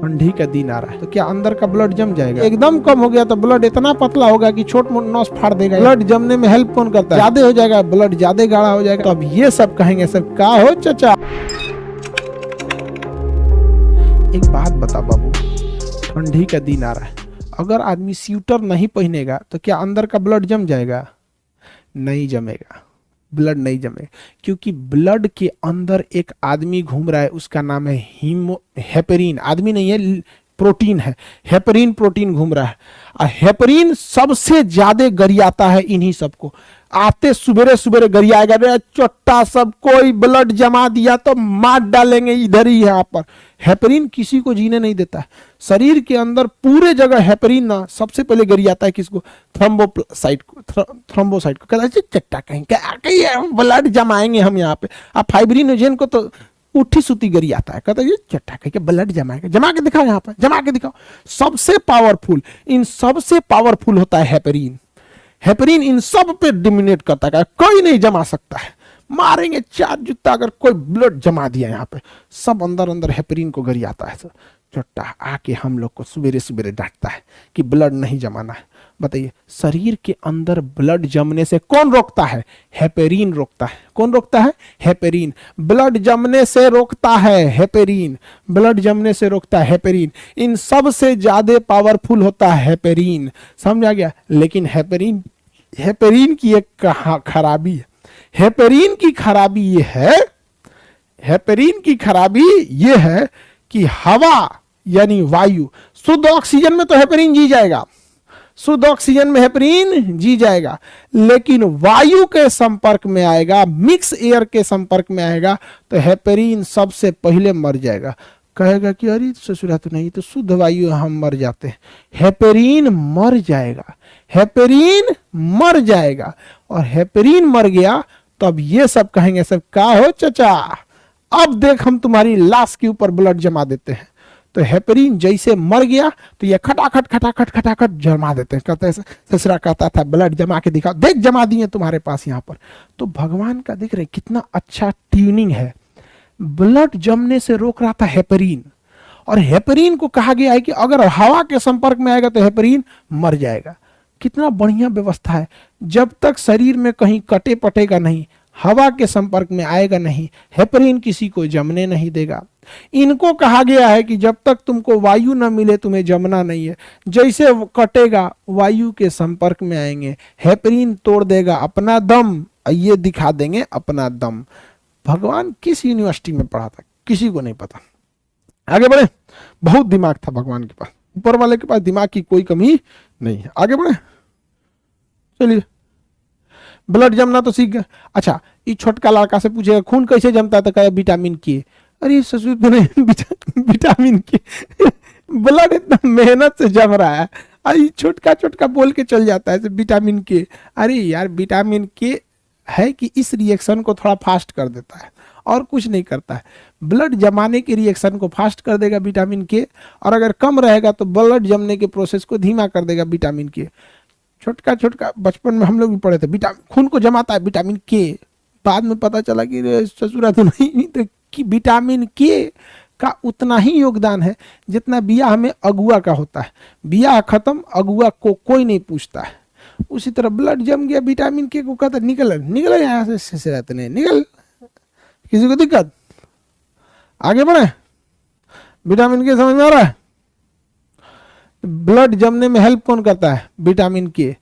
ठंडी का दिन आ रहा है तो क्या अंदर का ब्लड जम जाएगा? एकदम कम हो गया तो ब्लड इतना पतला होगा कि छोट मोट नस फाड़ देगा। ब्लड जमने में हेल्प कौन करता है? ज्यादा हो जाएगा ब्लड, ज्यादा गाढ़ा हो जाएगा। तो अब ये सब कहेंगे सब का हो चाचा। एक बात बता बाबू, ठंडी का दिन आ रहा है, अगर आदमी स्वेटर नहीं पहनेगा तो क्या अंदर का ब्लड जम जाएगा? नहीं जमेगा, ब्लड नहीं जमेगा, क्योंकि ब्लड के अंदर एक आदमी घूम रहा है, उसका नाम है हेपेरिन। आदमी नहीं है, प्रोटीन है, हेपेरिन प्रोटीन घूम रहा है। और हेपेरिन सबसे ज्यादा गरियाता है इन्हीं सबको। आते सुबेरे सुबेरे गरियाएगा, रे चोट्टा सब कोई ब्लड जमा दिया तो मार डालेंगे इधर ही। यहाँ पर हेपेरिन किसी को जीने नहीं देता है। शरीर के अंदर पूरे जगह हेपेरिन ना सबसे पहले गरियाता है किसको? थ्रोम्बोसाइट को कहता है चट्टा कहीं ब्लड जमाएंगे हम यहाँ पे। अब फाइब्रिनोजेन को तो उठी सुती गरी आता है, कहता है ये चट्टा कह के ब्लड जमाएगा। जमा के दिखाओ, यहाँ पर जमा के दिखाओ। सबसे पावरफुल, इन सबसे पावरफुल होता है हेपेरिन। हेपेरिन इन सब पे डोमिनेट करता है, कोई नहीं जमा सकता है। मारेंगे 4 जूता अगर कोई ब्लड जमा दिया यहाँ पे। सब अंदर अंदर हेपेरिन को गरी आता है। चट्टा आके हम लोग को सुबेरे सुबेरे डांटता है कि ब्लड नहीं जमाना है। बताइए, शरीर के अंदर ब्लड जमने से कौन रोकता है? हेपेरिन रोकता है। कौन रोकता है? हेपेरिन। ब्लड जमने से रोकता है हेपेरिन। ब्लड जमने से रोकता है हेपेरिन। इन सब से ज्यादा पावरफुल होता है हेपेरिन। समझा गया? लेकिन हेपेरिन की एक खराबी है। हेपेरिन की खराबी ये है कि हवा यानी वायु, शुद्ध ऑक्सीजन में तो हेपेरिन जी जाएगा, शुद्ध ऑक्सीजन में हेपेरिन जी जाएगा, लेकिन वायु के संपर्क में आएगा, मिक्स एयर के संपर्क में आएगा तो हेपेरिन सबसे पहले मर जाएगा। कहेगा कि अरे ससुरा तो नहीं, तो शुद्ध वायु हम मर जाते हैं। हेपेरिन मर जाएगा, हेपेरिन मर जाएगा। और हेपेरिन मर गया तो अब ये सब कहेंगे सब का हो चाचा, अब देख हम तुम्हारी लाश के ऊपर ब्लड जमा देते हैं। तो हेपेरिन जैसे मर गया तो ये खटाखट जमा देते हैं। कहते हैं ससुरा कहता था ब्लड जमा के दिखाओ, देख जमा दिए तुम्हारे पास यहाँ पर। तो भगवान का देख रहे कितना अच्छा ट्यूनिंग है। ब्लड जमने से रोक रहा था हेपेरिन, और हेपेरिन को कहा गया है कि अगर हवा के संपर्क में आएगा तो हेपेरिन मर जाएगा। कितना बढ़िया व्यवस्था है। जब तक शरीर में कहीं कटे पटेगा नहीं, हवा के संपर्क में आएगा नहीं, हेपेरिन किसी को जमने नहीं देगा। इनको कहा गया है कि जब तक तुमको वायु न मिले तुम्हें जमना नहीं है। जैसे कटेगा वायु के संपर्क में आएंगे, हेपेरिन तोड़ देगा अपना दम, ये दिखा देंगे अपना दम। भगवान किस यूनिवर्सिटी में पढ़ा था किसी को नहीं पता। आगे बढ़े। बहुत दिमाग था भगवान के पास, ऊपर वाले के पास दिमाग की कोई कमी नहीं है। आगे बढ़े, चलिए। ब्लड जमना तो सीख गया। अच्छा, ये छोटका लड़का से पूछेगा खून कैसे जमता है तो कहे विटामिन के। अरे ससुर तो नहीं, विटामिन के ब्लड इतना मेहनत से जम रहा है, अरे छोटका बोल के चल जाता है विटामिन के। अरे यार, विटामिन के है कि इस रिएक्शन को थोड़ा फास्ट कर देता है और कुछ नहीं करता है। ब्लड जमाने के रिएक्शन को फास्ट कर देगा विटामिन के, और अगर कम रहेगा तो ब्लड जमने के प्रोसेस को धीमा कर देगा विटामिन के। छोटका बचपन में हम लोग भी पढ़े थे, खून को जमाता है विटामिन के। बाद में पता चला कि ससुरा तो नहीं, तो कि विटामिन के का उतना ही योगदान है जितना ब्याह में अगुआ का होता है। ब्याह खत्म, अगुआ को कोई नहीं पूछता है। उसी तरह ब्लड जम गया, विटामिन के को कहता निकल यहाँ से, ससुरा तो नहीं निकल, किसी को दिक्कत। आगे बढ़े। विटामिन के समझ में आ रहा है? ब्लड जमने में हेल्प कौन करता है? विटामिन के।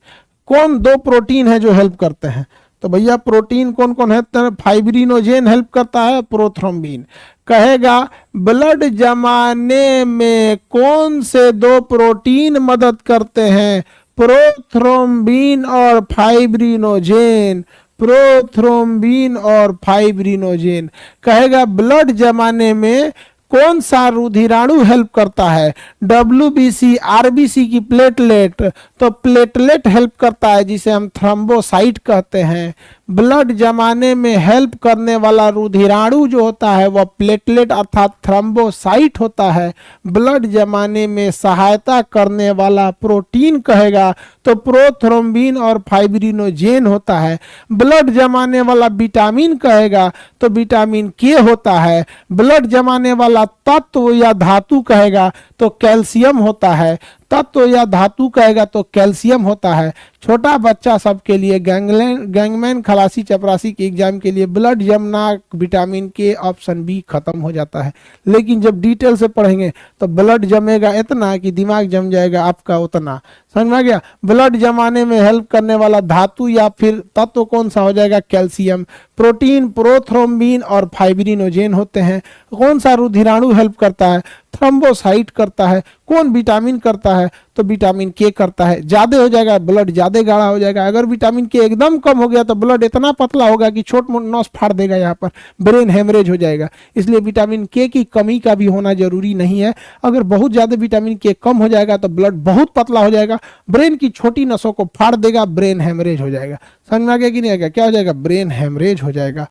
कौन 2 प्रोटीन है जो हेल्प करते हैं? तो भैया प्रोटीन कौन कौन है? फाइब्रिनोजेन हेल्प करता है, प्रोथ्रोम्बिन। कहेगा ब्लड जमाने में कौन से 2 प्रोटीन मदद करते हैं? प्रोथ्रोम्बिन और फाइब्रिनोजेन। प्रोथ्रोम्बिन और फाइब्रिनोजेन। कहेगा ब्लड जमाने में कौन सा रुधिराणु हेल्प करता है? WBC, RBC की प्लेटलेट। तो प्लेटलेट हेल्प करता है जिसे हम थ्रोम्बोसाइट कहते हैं। ब्लड जमाने में हेल्प करने वाला रुधिराणु जो होता है वह प्लेटलेट अर्थात थ्रोम्बोसाइट होता है। ब्लड जमाने में सहायता करने वाला प्रोटीन कहेगा तो प्रोथ्रोम्बिन और फाइब्रिनोजेन होता है। ब्लड जमाने वाला विटामिन कहेगा तो विटामिन के होता है। ब्लड जमाने वाला तत्व या धातु कहेगा तो कैल्शियम होता है। तत्व या धातु कहेगा तो कैल्शियम होता है। छोटा बच्चा सबके लिए गैंगमैन खलासी चपरासी के एग्जाम के लिए ब्लड जमना विटामिन के ऑप्शन बी खत्म हो जाता है। लेकिन जब डिटेल से पढ़ेंगे तो ब्लड जमेगा इतना कि दिमाग जम जाएगा आपका उतना। समझ में आ गया? ब्लड जमाने में हेल्प करने वाला धातु या फिर तत्व कौन सा हो जाएगा? कैल्शियम। प्रोटीन प्रोथ्रोम्बिन और फाइब्रिनोजेन होते हैं। कौन सा रुधिराणु हेल्प करता है? थ्रोम्बोसाइट करता है। कौन विटामिन करता है? तो विटामिन के करता है। ज्यादा हो जाएगा ब्लड ज्यादा गाढ़ा हो जाएगा। अगर विटामिन के एकदम कम हो गया तो ब्लड इतना पतला होगा कि छोट मोट नस फाड़ देगा, यहाँ पर ब्रेन हेमरेज हो जाएगा। इसलिए विटामिन के की कमी का भी होना जरूरी नहीं है। अगर बहुत ज्यादा विटामिन के कम हो जाएगा तो ब्लड बहुत पतला हो जाएगा, ब्रेन की छोटी नसों को फाड़ देगा, ब्रेन हेमरेज हो जाएगा। समझ में आ गया कि नहीं आ गया? क्या हो जाएगा? ब्रेन हेमरेज हो जाएगा।